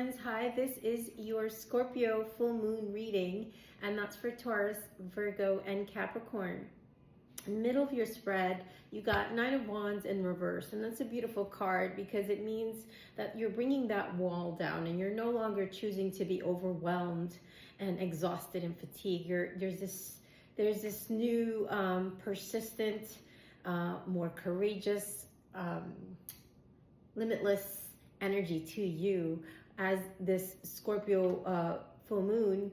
friends. Hi, this is your Scorpio full moon reading, and that's for Taurus, Virgo, and Capricorn. In the middle of your spread, you got Nine of Wands in reverse, and that's a beautiful card because it means that you're bringing that wall down and you're no longer choosing to be overwhelmed and exhausted and fatigued. There's this new, persistent, more courageous, limitless energy to you, as this Scorpio full moon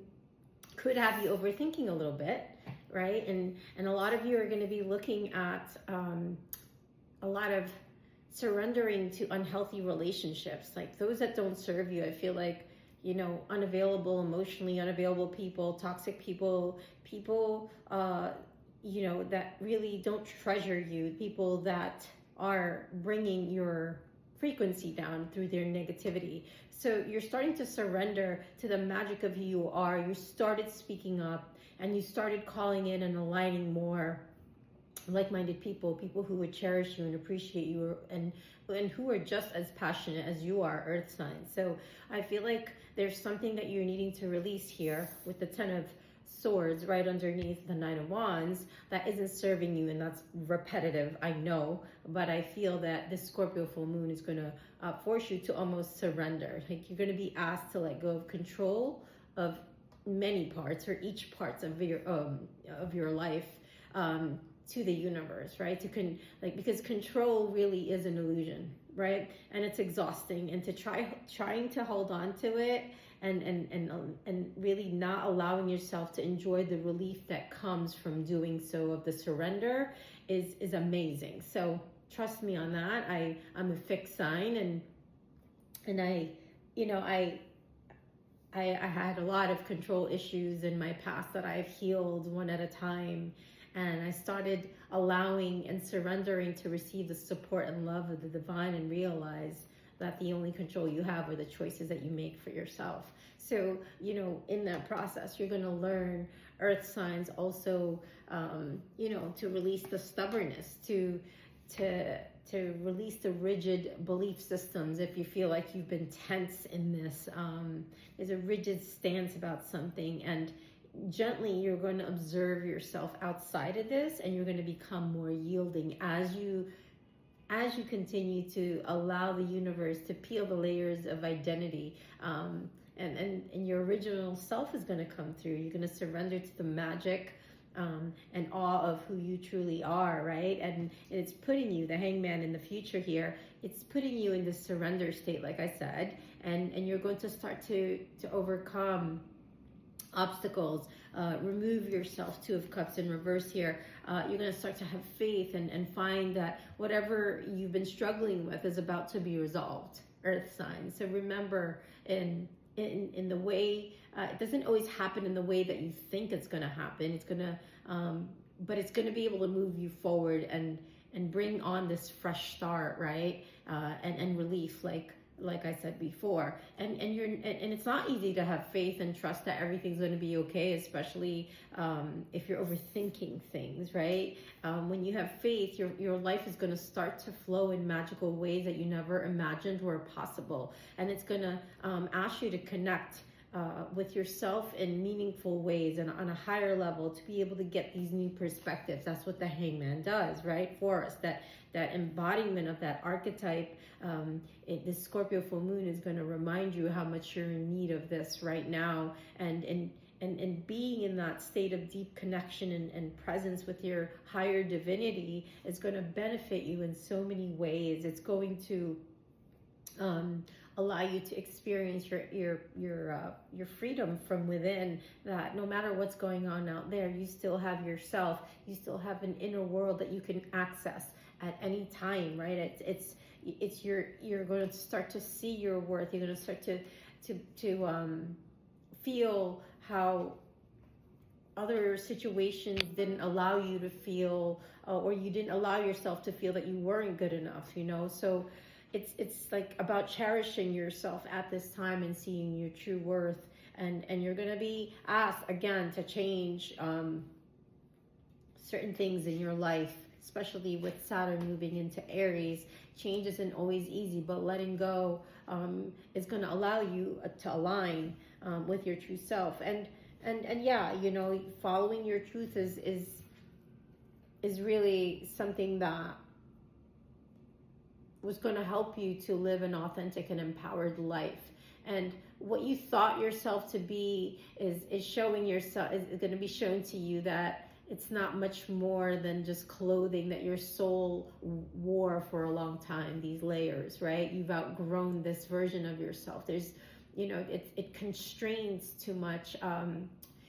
could have you overthinking a little bit, right? And a lot of you are going to be looking at a lot of surrendering to unhealthy relationships, like those that don't serve you. I feel like, you know, unavailable, emotionally unavailable people, toxic people, you know, that really don't treasure you, people that are bringing your frequency down through their negativity. So you're starting to surrender to the magic of who you are. You started speaking up and you started calling in and aligning more like-minded people who would cherish you and appreciate you, and who are just as passionate as you are, earth signs. So I feel like there's something that you're needing to release here with the Ten of Swords right underneath the Nine of Wands that isn't serving you, and that's repetitive, I know, but I feel that this Scorpio full moon is going to force you to almost surrender. Like, you're going to be asked to let go of control of many parts, or each parts of your life, to the universe, right? Because control really is an illusion, right? And it's exhausting, and to trying to hold on to it and really not allowing yourself to enjoy the relief that comes from doing so, of the surrender, is amazing. So trust me on that. I'm a fixed sign, and I had a lot of control issues in my past that I've healed one at a time. And I started allowing and surrendering to receive the support and love of the divine, and realize that the only control you have are the choices that you make for yourself. So, you know, in that process, you're going to learn, earth signs, also, to release the stubbornness, to release the rigid belief systems. If you feel like you've been tense in this, there's a rigid stance about something, and gently you're going to observe yourself outside of this, and you're going to become more yielding as you continue to allow the universe to peel the layers of identity, and your original self is going to come through. You're going to surrender to the magic and awe of who you truly are, right? And it's putting you, the Hangman in the future here, it's putting you in this surrender state, like I said, and you're going to start to overcome obstacles, remove yourself. Two of Cups in reverse here. You're going to start to have faith and find that whatever you've been struggling with is about to be resolved, earth sign. So remember, in the way, it doesn't always happen in the way that you think it's going to happen. It's going to, but it's going to be able to move you forward and bring on this fresh start, right? And relief, like I said before, and it's not easy to have faith and trust that everything's going to be okay, especially if you're overthinking things, right? When you have faith, your life is going to start to flow in magical ways that you never imagined were possible, and it's going to ask you to connect with yourself in meaningful ways and on a higher level, to be able to get these new perspectives. That's what the Hangman does, right, for us. That embodiment of that archetype. This Scorpio full moon is going to remind you how much you're in need of this right now, and being in that state of deep connection and presence with your higher divinity is going to benefit you in so many ways. It's going to allow you to experience your freedom from within, that no matter what's going on out there, you still have yourself, you still have an inner world that you can access at any time, right? You're going to start to see your worth. You're going to start to feel how other situations didn't allow you to feel, or you didn't allow yourself to feel that you weren't good enough, you know? So it's like about cherishing yourself at this time and seeing your true worth, and you're going to be asked again to change certain things in your life, especially with Saturn moving into Aries. Change isn't always easy, but letting go is going to allow you to align with your true self. And yeah, you know, following your truth is really something that was going to help you to live an authentic and empowered life. And what you thought yourself to be is showing yourself, is going to be shown to you that it's not much more than just clothing that your soul wore for a long time, these layers, right? You've outgrown this version of yourself. There's, you know, it constrains too much.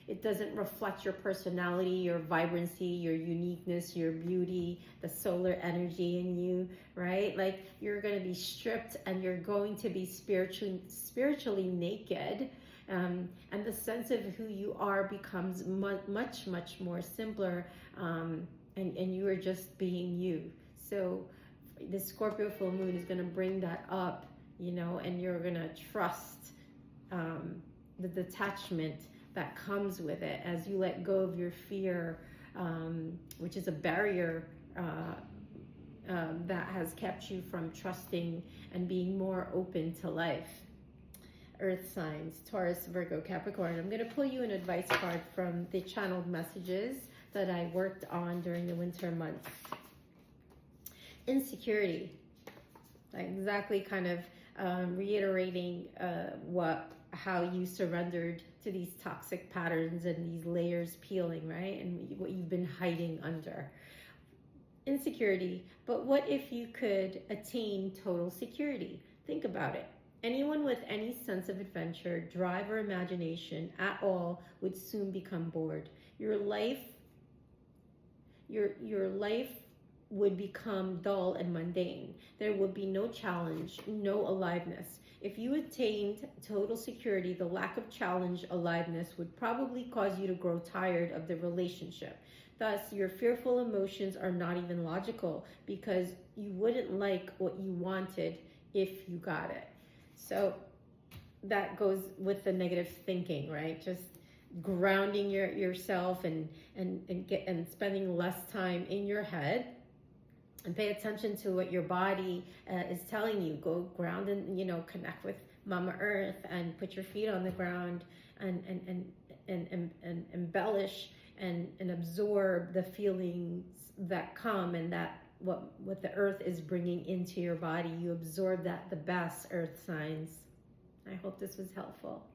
It doesn't reflect your personality, your vibrancy, your uniqueness, your beauty, the solar energy in you, right? Like, you're going to be stripped and you're going to be spiritually naked. And the sense of who you are becomes much more simpler. And you are just being you. So the Scorpio full moon is going to bring that up, you know, and you're going to trust the detachment that comes with it as you let go of your fear, which is a barrier that has kept you from trusting and being more open to life. Earth signs, Taurus, Virgo, Capricorn. I'm going to pull you an advice card from the channeled messages that I worked on during the winter months. Insecurity. Exactly, kind of reiterating how you surrendered to these toxic patterns and these layers peeling, right? And what you've been hiding under. Insecurity. But what if you could attain total security? Think about it. Anyone with any sense of adventure, drive, or imagination at all would soon become bored. Your life would become dull and mundane. There would be no challenge, no aliveness. If you attained total security, the lack of challenge, aliveness would probably cause you to grow tired of the relationship. Thus, your fearful emotions are not even logical because you wouldn't like what you wanted if you got it. So that goes with the negative thinking, right? Just grounding yourself and spending less time in your head. And pay attention to what your body is telling you. Go ground and, you know, connect with Mama Earth and put your feet on the ground and embellish and absorb the feelings that come, and that what the earth is bringing into your body. You absorb that the best, Earth signs. I hope this was helpful.